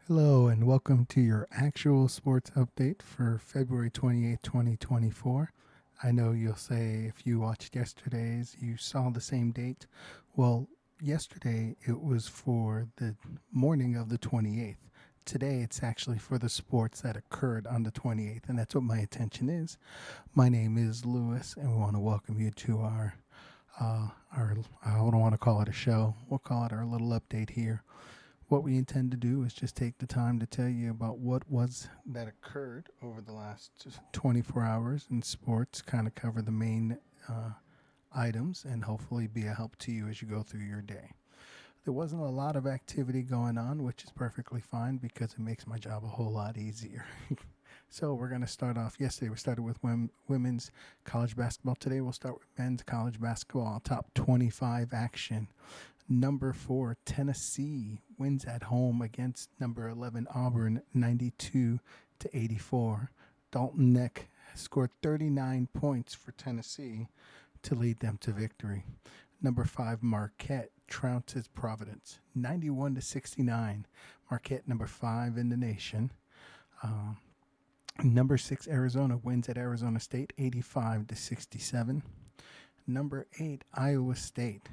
Hello and welcome to your actual sports update for February 28th, 2024. I know you'll say if you watched yesterday's, you saw the same date. Well, yesterday it was for the morning of the 28th. Today it's actually for the sports that occurred on the 28th, and that's what my attention is. My name is Lewis, and we want to welcome you to our I don't want to call it a show. We'll call it our little update here. What we intend to do is just take the time to tell you about what was that occurred over the last 24 hours in sports, kind of cover the main items, and hopefully be a help to you as you go through your day. There wasn't a lot of activity going on, which is perfectly fine because it makes my job a whole lot easier. So we're going to start off. Yesterday we started with women's college basketball. Today we'll start with men's college basketball. Top 25 action. Number 4, Tennessee wins at home against number 11, Auburn, 92-84. Dalton Neck scored 39 points for Tennessee to lead them to victory. Number 5, Marquette trounces Providence, 91-69. Marquette, number 5 in the nation. Number 6, Arizona wins at Arizona State, 85-67. Number 8, Iowa State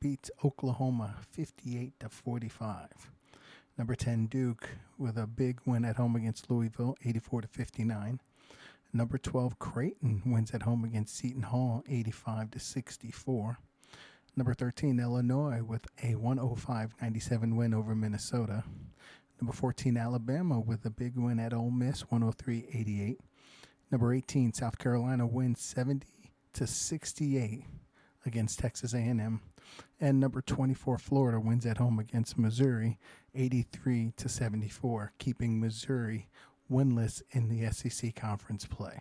beats Oklahoma 58-45. Number 10, Duke with a big win at home against Louisville, 84-59. Number 12, Creighton wins at home against Seton Hall, 85-64. Number 13, Illinois with a 105-97 win over Minnesota. Number 14, Alabama with a big win at Ole Miss, 103-88. Number 18, South Carolina wins 70-68 against Texas A&M. And number 24, Florida wins at home against Missouri, 83-74, keeping Missouri winless in the SEC conference play.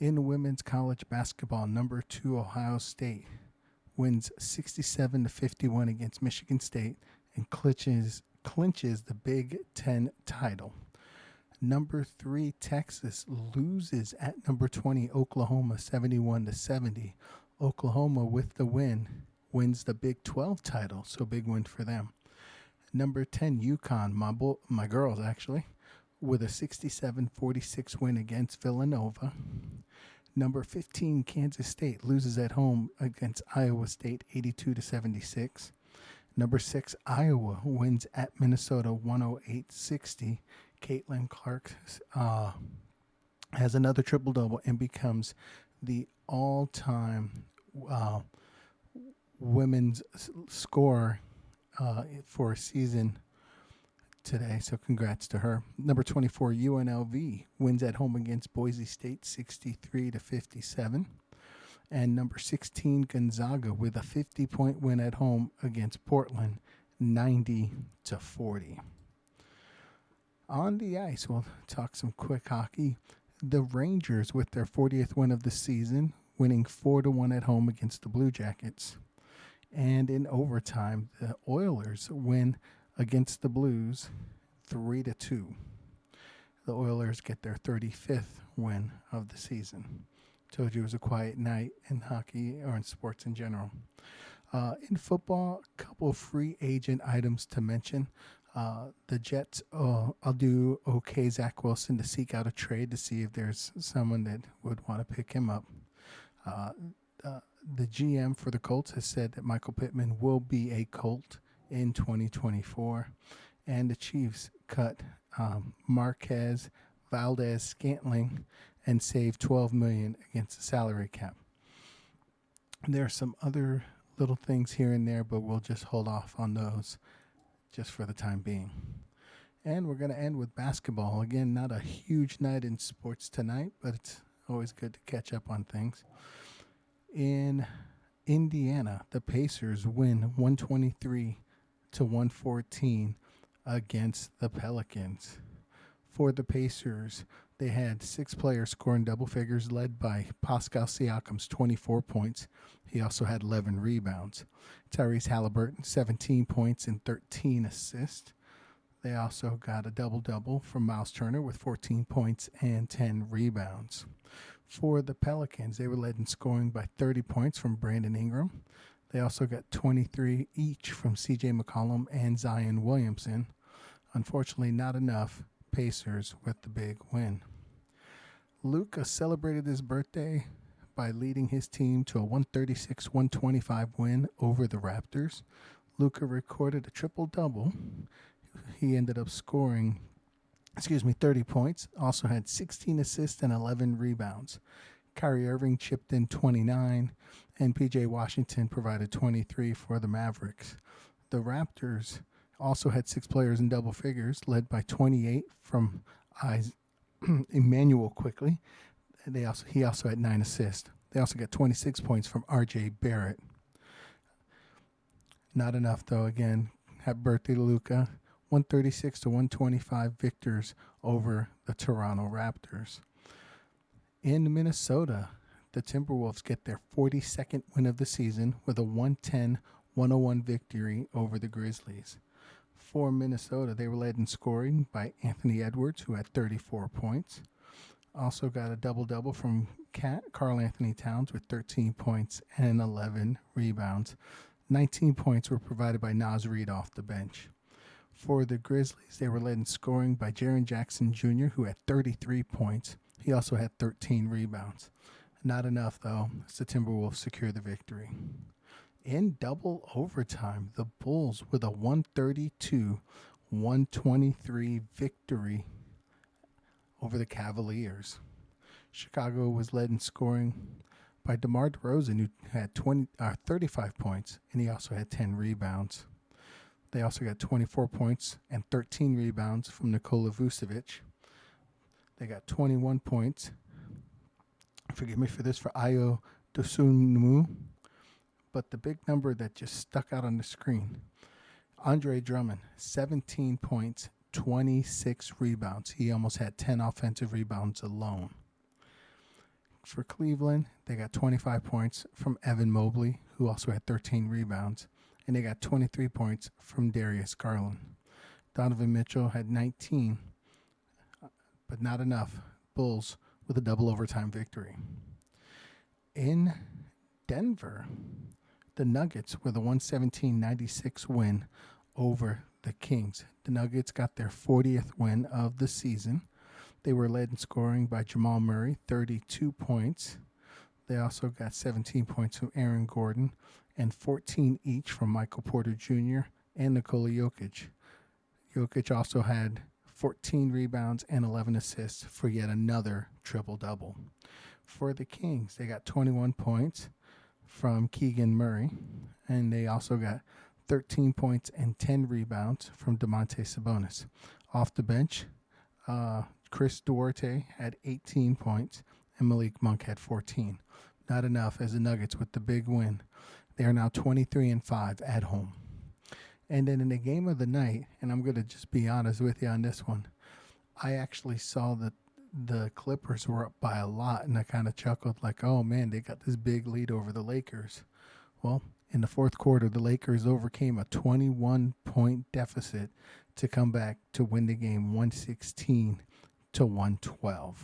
In women's college basketball, number 2, Ohio State wins 67-51 against Michigan State and clinches the Big Ten title. Number 3, Texas loses at number 20, Oklahoma, 71-70. Oklahoma, with the win, wins the Big 12 title, so big win for them. Number 10, UConn, my girls actually, with a 67-46 win against Villanova. Number 15, Kansas State loses at home against Iowa State, 82-76. Number 6, Iowa wins at Minnesota, 108-60. Caitlin Clark has another triple-double and becomes the all-time women's scorer for a season today, so congrats to her. Number 24, UNLV wins at home against Boise State, 63-57. And number 16, Gonzaga with a 50-point win at home against Portland, 90-40. On the ice, we'll talk some quick hockey. The Rangers with their 40th win of the season, winning 4-1 at home against the Blue Jackets. And in overtime, the Oilers win against the Blues 3-2. The Oilers get their 35th win of the season. Told you it was a quiet night in hockey or in sports in general. In football, a couple of free agent items to mention. The Jets, I'll do okay Zach Wilson to seek out a trade to see if there's someone that would want to pick him up. The GM for the Colts has said that Michael Pittman will be a Colt in 2024. And the Chiefs cut Marquez Valdez-Scantling and save $12 million against the salary cap. There are some other little things here and there, but we'll just hold off on those just for the time being. And we're going to end with basketball. Again, not a huge night in sports tonight, but it's always good to catch up on things. In Indiana, the Pacers win 123-114 against the Pelicans. For the Pacers, they had 6 players scoring double figures, led by Pascal Siakam's 24 points. He also had 11 rebounds. Tyrese Halliburton, 17 points and 13 assists. They also got a double-double from Miles Turner with 14 points and 10 rebounds. For the Pelicans, they were led in scoring by 30 points from Brandon Ingram. They also got 23 each from C.J. McCollum and Zion Williamson. Unfortunately, not enough. Pacers with the big win. Luka celebrated his birthday by leading his team to a 136-125 win over the Raptors. Luka recorded a triple-double. He ended up scoring 30 points, also had 16 assists and 11 rebounds. Kyrie Irving chipped in 29, and PJ Washington provided 23 for the Mavericks. The Raptors also had 6 players in double figures, led by 28 from Emmanuel Quickly. He also had 9 assists. They also got 26 points from R.J. Barrett. Not enough, though. Again, happy birthday to Luka. 136-125 victors over the Toronto Raptors. In Minnesota, the Timberwolves get their 42nd win of the season with a 110-101 victory over the Grizzlies. For Minnesota, they were led in scoring by Anthony Edwards, who had 34 points. Also got a double-double from Karl Anthony Towns with 13 points and 11 rebounds. 19 points were provided by Naz Reid off the bench. For the Grizzlies, they were led in scoring by Jaren Jackson Jr., who had 33 points. He also had 13 rebounds. Not enough, though, as the Timberwolves secure the victory. In double overtime, the Bulls with a 132-123 victory over the Cavaliers. Chicago was led in scoring by DeMar DeRozan, who had 35 points, and he also had 10 rebounds. They also got 24 points and 13 rebounds from Nikola Vucevic. They got 21 points. Forgive me for this, for Ayo Dosunmu. But the big number that just stuck out on the screen, Andre Drummond, 17 points, 26 rebounds. He almost had 10 offensive rebounds alone. For Cleveland, they got 25 points from Evan Mobley, who also had 13 rebounds. And they got 23 points from Darius Garland. Donovan Mitchell had 19, but not enough. Bulls with a double overtime victory. In Denver, the Nuggets with a 117-96 win over the Kings. The Nuggets got their 40th win of the season. They were led in scoring by Jamal Murray, 32 points. They also got 17 points from Aaron Gordon and 14 each from Michael Porter Jr. and Nikola Jokic. Jokic also had 14 rebounds and 11 assists for yet another triple-double. For the Kings, they got 21 points from Keegan Murray, and they also got 13 points and 10 rebounds from Domantas Sabonis. Off the bench, Chris Duarte had 18 points, and Malik Monk had 14. Not enough as the Nuggets with the big win. They are now 23-5 at home. And then in the game of the night, and I'm going to just be honest with you on this one, I actually saw that the Clippers were up by a lot, and I kind of chuckled like, oh, man, they got this big lead over the Lakers. Well, in the fourth quarter, the Lakers overcame a 21-point deficit to come back to win the game 116-112.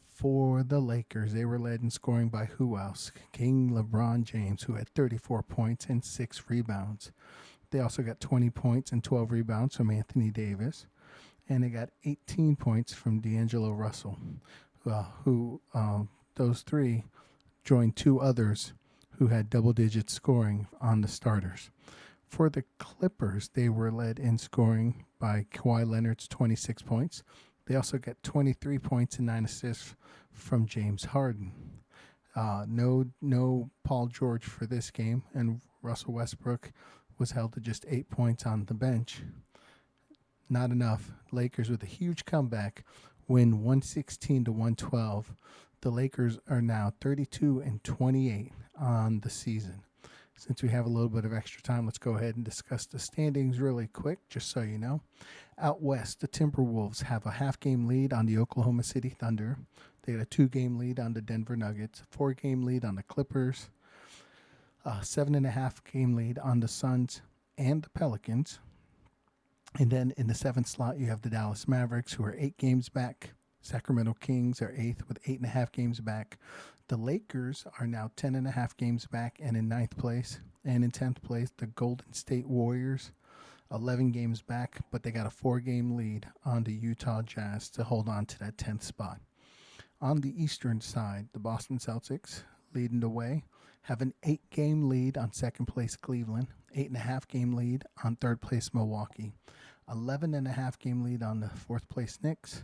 For the Lakers, they were led in scoring by who else? King LeBron James, who had 34 points and 6 rebounds. They also got 20 points and 12 rebounds from Anthony Davis. And they got 18 points from D'Angelo Russell, those three joined 2 others who had double-digit scoring on the starters. For the Clippers, they were led in scoring by Kawhi Leonard's 26 points. They also got 23 points and 9 assists from James Harden. No Paul George for this game, and Russell Westbrook was held to just 8 points on the bench. Not enough. Lakers with a huge comeback win 116-112. The Lakers are now 32-28 on the season. Since we have a little bit of extra time, let's go ahead and discuss the standings really quick, just so you know. Out west, the Timberwolves have a half-game lead on the Oklahoma City Thunder. They had a 2-game lead on the Denver Nuggets, a 4-game lead on the Clippers, a 7.5-game lead on the Suns and the Pelicans. And then in the 7th slot, you have the Dallas Mavericks, who are 8 games back. Sacramento Kings are 8th with 8.5 games back. The Lakers are now 10.5 games back and in 9th place. And in 10th place, the Golden State Warriors 11 games back, but they got a 4-game lead on the Utah Jazz to hold on to that 10th spot. On the Eastern side, the Boston Celtics, leading the way, have an 8-game lead on second place Cleveland, 8.5-game lead on third place Milwaukee, 11.5-game lead on the fourth place Knicks,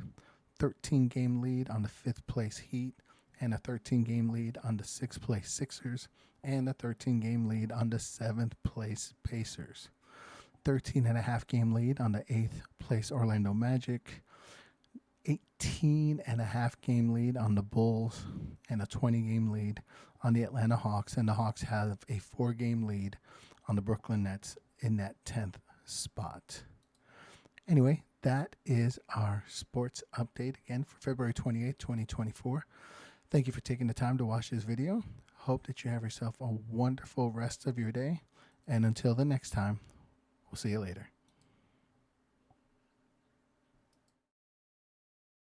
13-game lead on the fifth place Heat, and a 13-game lead on the sixth place Sixers, and a 13-game lead on the seventh place Pacers. 13.5-game lead on the 8th place Orlando Magic, 18.5-game lead on the Bulls, and a 20-game lead on the Atlanta Hawks. And the Hawks have a 4-game lead on the Brooklyn Nets in that 10th spot. Anyway, that is our sports update again for February 28th, 2024. Thank you for taking the time to watch this video. Hope that you have yourself a wonderful rest of your day. And until the next time, we'll see you later.